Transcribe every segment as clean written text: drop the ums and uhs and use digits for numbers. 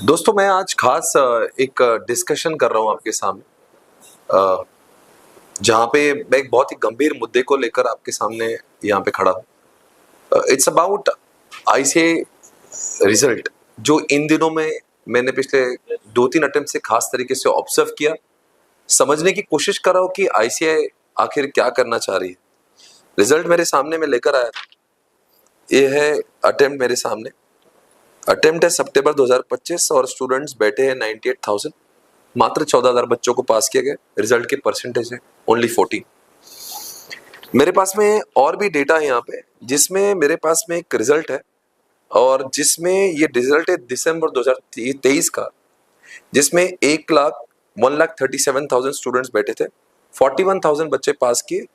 दोस्तों मैं आज खास एक डिस्कशन कर रहा हूँ आपके सामने, जहाँ पे मैं एक बहुत ही गंभीर मुद्दे को लेकर आपके सामने यहाँ पे खड़ा हूँ। इट्स अबाउट आईसीए रिजल्ट, जो इन दिनों में मैंने पिछले 2-3 अटेम्प्ट से खास तरीके से ऑब्जर्व किया, समझने की कोशिश कर रहा हूँ कि आईसीए आखिर क्या करना चाह रही है। रिजल्ट मेरे सामने में लेकर आया, ये है अटेम्प्ट मेरे सामने। अटेम्प्ट है सितंबर 2025 और स्टूडेंट्स बैठे हैं 98,000। मात्र 14,000 बच्चों को पास किया गया। रिजल्ट की परसेंटेज है ओनली 14। मेरे पास में और भी डेटा है यहाँ पे, जिसमें मेरे पास में एक रिजल्ट है और जिसमें ये रिजल्ट है दिसंबर 2023 का, जिसमें 1,37,000 स्टूडेंट्स बैठे थे, 41,000 बच्चे पास किए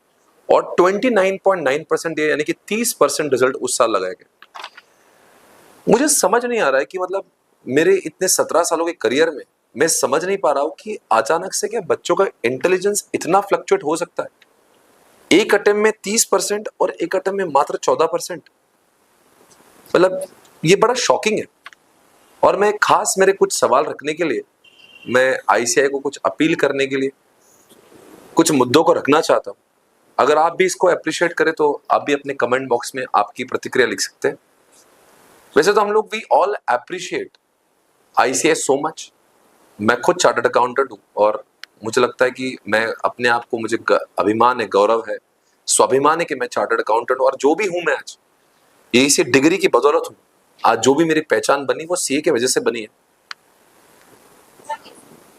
और 29.9% यानी कि 30% रिजल्ट उस साल लगाया गया। मुझे समझ नहीं आ रहा है कि मतलब मेरे इतने 17 सालों के करियर में मैं समझ नहीं पा रहा हूँ कि अचानक से क्या बच्चों का इंटेलिजेंस इतना फ्लक्चुएट हो सकता है। एक अटेम्प्ट में 30% और एक अटेम्प्ट में मात्र 14%। मतलब ये बड़ा शॉकिंग है। और मैं खास मेरे कुछ सवाल रखने के लिए, मैं आईसीआई को कुछ अपील करने के लिए कुछ मुद्दों को रखना चाहता हूँ। अगर आप भी इसको अप्रिशिएट करें तो आप भी अपने कमेंट बॉक्स में आपकी प्रतिक्रिया लिख सकते हैं। वैसे तो हम लोग we all appreciate ICI so much. मैं खुद चार्टर्ड अकाउंटेंट हूँ और मुझे लगता है कि मैं अपने आप को, मुझे अभिमान है, गौरव है, स्वाभिमान है कि मैं चार्टर्ड अकाउंटेंट हूँ। और जो भी हूँ मैं आज, ये इसी डिग्री की बदौलत हूँ। आज जो भी मेरी पहचान बनी वो सीए की वजह से बनी है।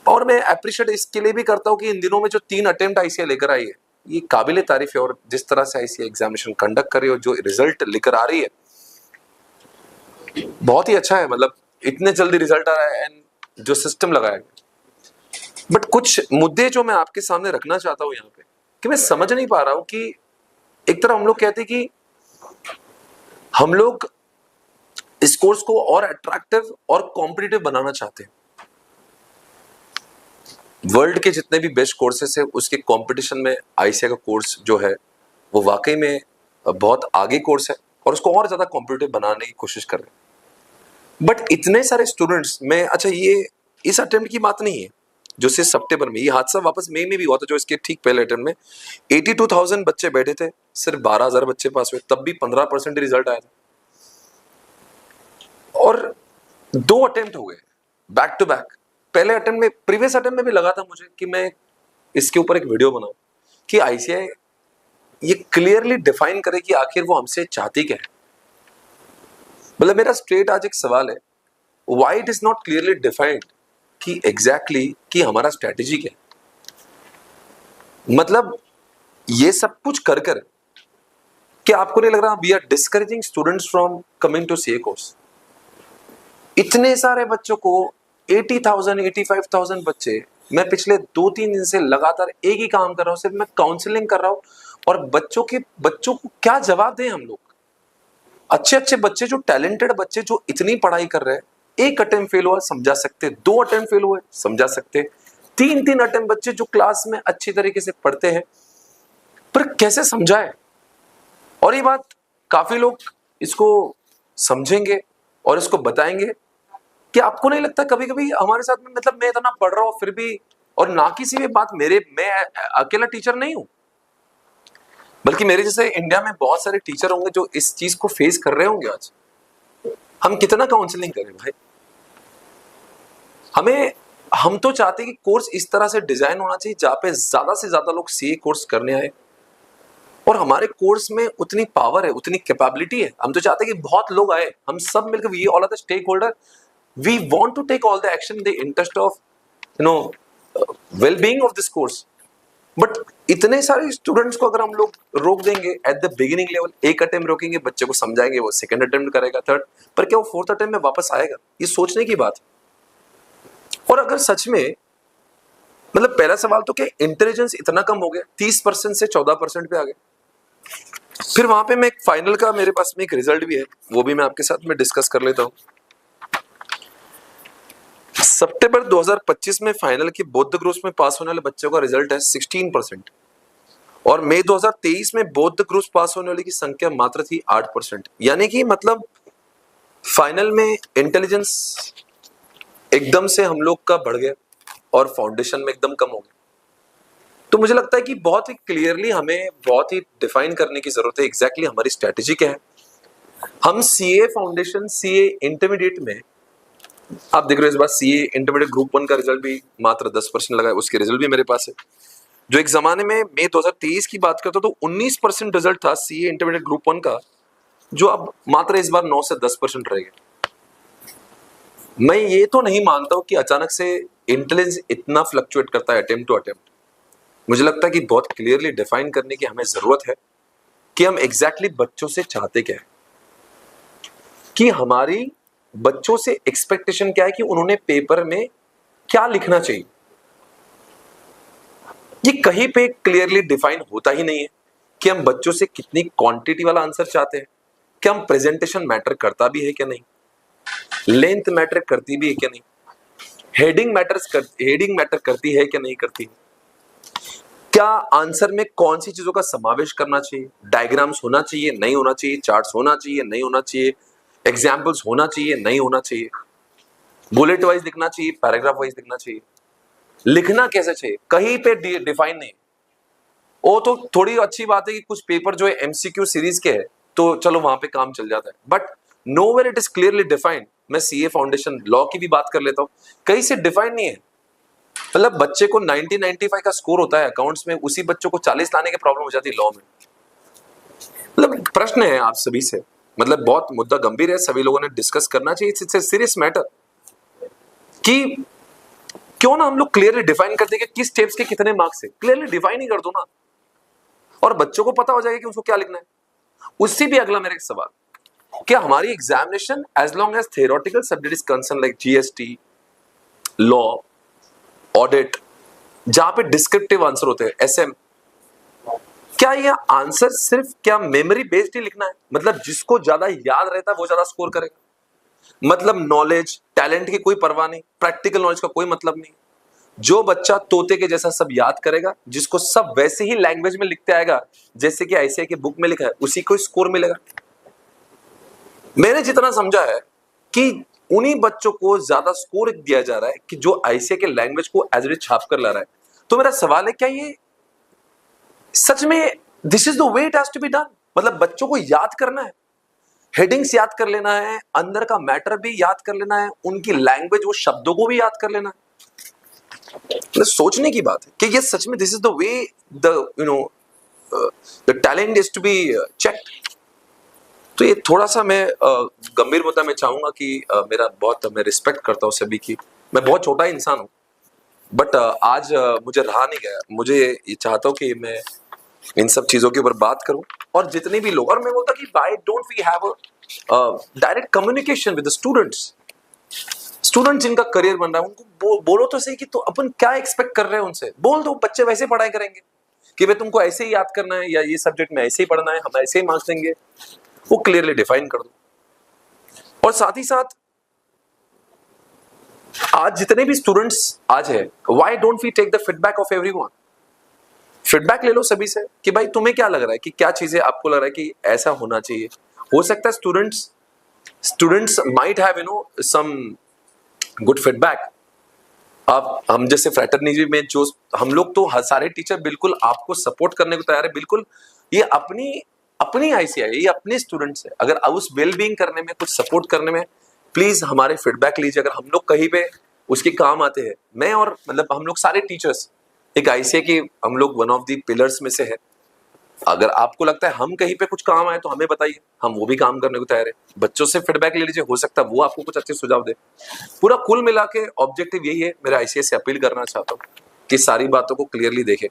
और मैं अप्रिशिएट इसके लिए भी करता हूँ कि इन दिनों में जो 3 अटेम्प्ट आईसीआई लेकर आई है, ये काबिले तारीफ है। और जिस तरह से आईसीआई एग्जामिनेशन कंडक्ट कर रही है और जो रिजल्ट लेकर आ रही है, बहुत ही अच्छा है। मतलब इतने जल्दी रिजल्ट आ रहा है एंड जो सिस्टम लगाया गया। बट कुछ मुद्दे जो मैं आपके सामने रखना चाहता हूं यहाँ पे, कि मैं समझ नहीं पा रहा हूं कि एक तरफ हम लोग कहते हैं कि हम लोग इस कोर्स को और अट्रैक्टिव और कॉम्पिटिटिव बनाना चाहते हैं। वर्ल्ड के जितने भी बेस्ट कोर्सेस है, उसके कंपटीशन में आईसीआई का कोर्स जो है वो वाकई में बहुत आगे कोर्स है और उसको और ज्यादा कॉम्पिटिटिव बनाने की कोशिश कर रहे हैं। बट इतने सारे स्टूडेंट्स में, अच्छा ये इस अटेम्प्ट की बात नहीं है जो सिर्फ सितंबर में, ये हादसा वापस मई में भी हुआ था, जो इसके ठीक पहले अटेम्प्ट में 82,000 बच्चे बैठे थे, सिर्फ 12,000 बच्चे पास हुए, तब भी 15% रिजल्ट आया था। और 2 अटेम्प्ट हो गए बैक टू बैक। पहले अटेम्प्ट में, प्रीवियस अटेम्प्ट में भी लगा था मुझे कि मैं इसके ऊपर एक वीडियो बनाऊं कि आईसीआई ये क्लियरली डिफाइन करे कि आखिर वो हमसे चाहती क्या है। मतलब मेरा स्ट्रेट आज एक सवाल है, why it is not clearly defined कि एग्जैक्टली कि हमारा स्ट्रेटेजी क्या है। मतलब ये सब कुछ कर कर क्या आपको नहीं लग रहा we are discouraging students from coming to CA course. इतने सारे बच्चों को, 80,000 85,000 बच्चे, मैं पिछले 2-3 दिन से लगातार एक ही काम कर रहा हूं, सिर्फ मैं काउंसलिंग कर रहा हूं। और बच्चों को क्या जवाब दें हम लोग। अच्छे अच्छे बच्चे, जो टैलेंटेड बच्चे, जो इतनी पढ़ाई कर रहे हैं, एक अटेम्प्ट फेल हुआ समझा सकते, 2 अटेम्प्ट फेल हुए समझा सकते, 3-3 अटेम्प्ट बच्चे जो क्लास में अच्छी तरीके से पढ़ते हैं, पर कैसे समझाए। और ये बात काफी लोग इसको समझेंगे और इसको बताएंगे कि आपको नहीं लगता कभी कभी हमारे साथ में, मतलब मैं इतना पढ़ रहा हूं फिर भी, और ना किसी भी बात मेरे, मैं अकेला टीचर नहीं हूं, बल्कि मेरे जैसे इंडिया में बहुत सारे टीचर होंगे जो इस चीज को फेस कर रहे होंगे आज। हम कितना काउंसलिंग करें भाई। हम तो चाहते हैं कि कोर्स इस तरह से डिजाइन होना चाहिए जहां पे ज्यादा से ज्यादा लोग सीए कोर्स करने आए, और हमारे कोर्स में उतनी पावर है, उतनी कैपेबिलिटी है। हम तो चाहते हैं कि बहुत लोग आए, हम सब मिलकर, we all are the stakeholder, we want to take all the action in the interest of well being of this course. But इतने सारे स्टूडेंट्स को अगर हम लोग रोक देंगे एट द बिगिनिंग लेवल, एक अटेम्प्ट रोकेंगे, बच्चे को समझाएंगे, वो सेकंड अटेम्प्ट करेगा, थर्ड, पर क्या वो फोर्थ अटेम्प्ट में वापस आएगा, ये सोचने की बात है। और अगर सच में, मतलब पहला सवाल तो क्या इंटेलिजेंस इतना कम हो गया, 30% से 14% पे आ गया। फिर वहां पे मैं एक फाइनल का, मेरे पास में एक रिजल्ट भी है, वो भी मैं आपके साथ में डिस्कस कर लेता हूं। सितंबर 2025 में फाइनल की बौद्ध ग्रुप्स में पास होने वाले बच्चों का रिजल्ट है 16%, और मई 2023 में बौद्ध ग्रुप्स पास होने वाली की संख्या मात्र थी 8%। यानी कि मतलब फाइनल में इंटेलिजेंस एकदम से हम लोग का बढ़ गया और फाउंडेशन में एकदम कम हो गया। तो मुझे लगता है कि बहुत ही क्लियरली हमें बहुत ही डिफाइन करने की जरूरत है एग्जैक्टली हमारी स्ट्रेटेजी क्या है। हम सीए फाउंडेशन, सीए इंटरमीडिएट में, आप देख रहे हो इस बार सीए इंटरमीडिएट ग्रुप 1 का रिजल्ट भी मात्र 10% लगा है, उसके रिजल्ट भी मेरे पास है। जो एक जमाने में मई 2023 की बात करता तो 19% रिजल्ट था सीए इंटरमीडिएट ग्रुप 1 का, जो अब मात्र इस बार 9 से 10% रह गया। मैं ये तो नहीं मानता हूं कि अचानक से इंटेलिजेंस इतना फ्लक्चुएट करता है अटेम्प्ट टू अटेम्प्ट। मुझे लगता है कि बहुत क्लियरली डिफाइन करने की हमें जरूरत है कि हम एग्जैक्टली बच्चों से चाहते क्या है, कि हमारी बच्चों से एक्सपेक्टेशन क्या है, कि उन्होंने पेपर में क्या लिखना चाहिए। ये कहीं पे क्लियरली डिफाइन होता ही नहीं है कि हम बच्चों से कितनी क्वांटिटी वाला आंसर चाहते हैं, क्या हम प्रेजेंटेशन मैटर करता भी है क्या नहीं, लेंथ मैटर करती भी है क्या नहीं, हेडिंग मैटर करती है क्या नहीं करती, क्या आंसर में कौन सी चीजों का समावेश करना चाहिए, डायग्राम्स होना चाहिए नहीं होना चाहिए, चार्ट्स होना चाहिए नहीं होना चाहिए, एग्जाम्पल्स होना चाहिए नहीं होना चाहिए, बुलेट वाइज लिखना चाहिए पैराग्राफ वाइज लिखना चाहिए, लिखना कैसे चाहिए, कहीं पे डिफाइन नहीं। वो तो थोड़ी अच्छी बात है कि कुछ पेपर जो है एमसीक्यू सीरीज के है तो चलो वहां पे काम चल जाता है, but nowhere it is clearly defined. मैं सीए फाउंडेशन लॉ की भी बात कर लेता हूं, कहीं से डिफाइन नहीं है। मतलब बच्चे को 90-95 का स्कोर होता है अकाउंट्स में, उसी बच्चों को 40 लाने की प्रॉब्लम हो जाती है लॉ में। मतलब प्रश्न है आप सभी से, मतलब बहुत मुद्दा गंभीर है, सभी लोगों ने डिस्कस करना चाहिए, इट्स ए सीरियस मैटर, कि क्यों ना हम लोग क्लियरली डिफाइन कर दें कि किस स्टेप्स के कितने मार्क्स है, क्लियरली डिफाइन ही कर दो ना, और बच्चों को पता हो जाएगा कि उसको क्या लिखना है। उससे भी अगला मेरा एक सवाल, क्या हमारी examination as long as theoretical subject is concern like GST, law, audit, जहां पे डिस्क्रिप्टिव आंसर होते हैं, एसएम, क्या ये आंसर सिर्फ क्या मेमोरी बेस्ड ही लिखना है, मतलब जिसको ज्यादा याद रहता है वो ज्यादा स्कोर करेगा, मतलब नॉलेज टैलेंट की कोई परवाह नहीं, प्रैक्टिकल नॉलेज का कोई मतलब नहीं, जो बच्चा तोते के जैसा सब याद करेगा, जिसको सब वैसे ही लैंग्वेज में लिखते आएगा जैसे कि आईसीआई की बुक में लिखा है, उसी को स्कोर मिलेगा। मैंने जितना समझा है कि उन्हीं बच्चों को ज्यादा स्कोर दिया जा रहा है कि जो आईसीआई के लैंग्वेज को एज इट इज छाप कर ला रहा है। तो मेरा सवाल है, क्या ये सच में this is the way it has to be done? मतलब बच्चों को याद करना है, हेडिंग्स याद कर लेना है, अंदर का मैटर भी याद कर लेना है, उनकी लैंग्वेज वो शब्दों को भी याद कर लेना है। सोचने की बात है कि ये सच में this is the way the talent is to be checked. तो ये थोड़ा सा मैं गंभीर मुद्दा मैं चाहूंगा कि मेरा बहुत, मैं रिस्पेक्ट करता हूँ सभी की, मैं बहुत छोटा इंसान हूँ, बट आज मुझे रहा नहीं गया, मुझे ये चाहता हूँ कि मैं इन सब चीजों के ऊपर बात करूं, और जितने भी लोग, और मैं बोलता कि why don't we have direct communication with the students जिनका करियर बन रहा है, उनको बोलो तो सही कि तो अपन क्या एक्सपेक्ट कर रहे हैं उनसे, बोल दो, बच्चे वैसे पढ़ाई करेंगे कि वे तुमको ऐसे ही याद करना है या ये सब्जेक्ट में ऐसे ही पढ़ना है, हम ऐसे ही मार्क्स देंगे, वो क्लियरली डिफाइन कर दो। और साथ ही साथ आज जितने भी स्टूडेंट्स आज है, why don't we take the feedback of everyone, feedback ले लो सभी से कि भाई तुम्हें क्या लग रहा है, कि क्या चीजें आपको लग रहा है कि ऐसा होना चाहिए। हो सकता है students might have some good feedback. आप, हम जैसे फ्रैटरनिटी में जो हम लोग, तो सारे टीचर बिल्कुल आपको सपोर्ट करने को तैयार है, बिल्कुल, ये अपनी आईसीआई, ये अपने स्टूडेंट्स है, अगर उस वेल बीइंग करने में, कुछ सपोर्ट करने में, प्लीज हमारे फीडबैक लीजिए, अगर हम लोग कहीं पे उसके काम आते हैं। मैं और मतलब हम लोग सारे टीचर्स एक आईसीआई की, हम लोग वन ऑफ द पिलर्स में से है, अगर आपको लगता है हम कहीं पे कुछ काम आए तो हमें बताइए, हम वो भी काम करने को तैयार है। बच्चों से फीडबैक ले लीजिए, हो सकता है वो आपको कुछ अच्छे सुझाव दे। पूरा कुल मिला के ऑब्जेक्टिव यही है, मेरा आईसीएस से अपील करना चाहता हूँ कि सारी बातों को क्लियरली देखे,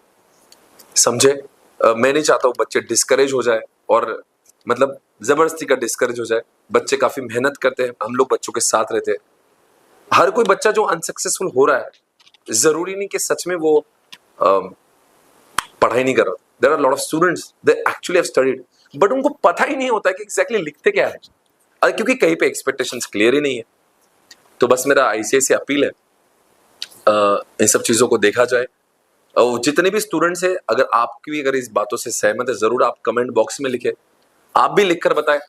समझे। मैं नहीं चाहता हूँ बच्चे डिस्करेज हो जाए, और मतलब जबरदस्ती का डिस्करेज हो जाए। बच्चे काफी मेहनत करते हैं, हम लोग बच्चों के साथ रहते हैं। हर कोई बच्चा जो अनसक्सेसफुल हो रहा है, जरूरी नहीं कि सच में वो पढ़ाई नहीं कर रहा। There are lot of students they actually have studied, but उनको पता ही नहीं होता कि एग्जैक्टली लिखते क्या है, क्योंकि कहीं पे एक्सपेक्टेशंस क्लियर ही नहीं है। तो बस मेरा आईसीआई से अपील है, इन सब चीजों को देखा जाए। और जितने भी स्टूडेंट्स हैं, अगर आपकी भी अगर इस बातों से सहमत है, जरूर आप कमेंट बॉक्स में लिखें। आप भी लिखकर बताएं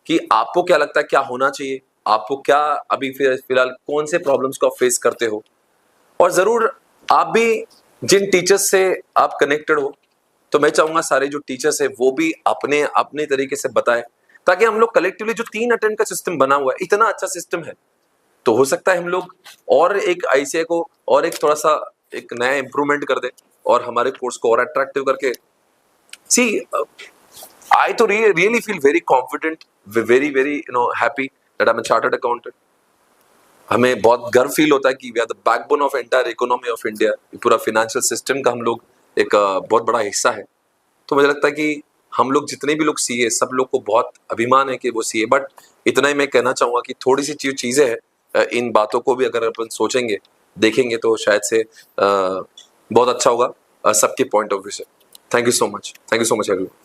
कि आपको क्या लगता है क्या होना चाहिए, आपको क्या अभी फिलहाल कौन से प्रॉब्लम्स को आप फेस करते हो, और जरूर आप भी जिन टीचर्स से आप कनेक्टेड हो, तो मैं चाहूंगा सारे जो टीचर्स है वो भी अपने अपने तरीके से बताएं, ताकि हम लोग कलेक्टिवली जो 3 अटेम्प्ट का सिस्टम बना हुआ है, इतना अच्छा सिस्टम है, तो हो सकता है हम लोग और एक आईसीआई को और एक थोड़ा सा एक नया इंप्रूवमेंट कर दे और हमारे कोर्स को और अट्रैक्टिव करके सी I to really feel very confident, very happy that I'm a chartered accountant. हमें बहुत गर्व फील होता है कि we are the backbone of entire economy of India. पूरा फाइनेंशियल सिस्टम का हम लोग एक बहुत बड़ा हिस्सा है। तो मुझे लगता है कि हम लोग जितने भी लोग सीए, सब लोग को बहुत अभिमान है कि वो सीए। बट इतना ही मैं कहना चाहूंगा कि थोड़ी सी चीजें हैं, इन बातों को भी अगर अपन सोचेंगे, देखेंगे, तो शायद से बहुत अच्छा होगा सबके पॉइंट ऑफ व्यू से। Thank you so much everyone.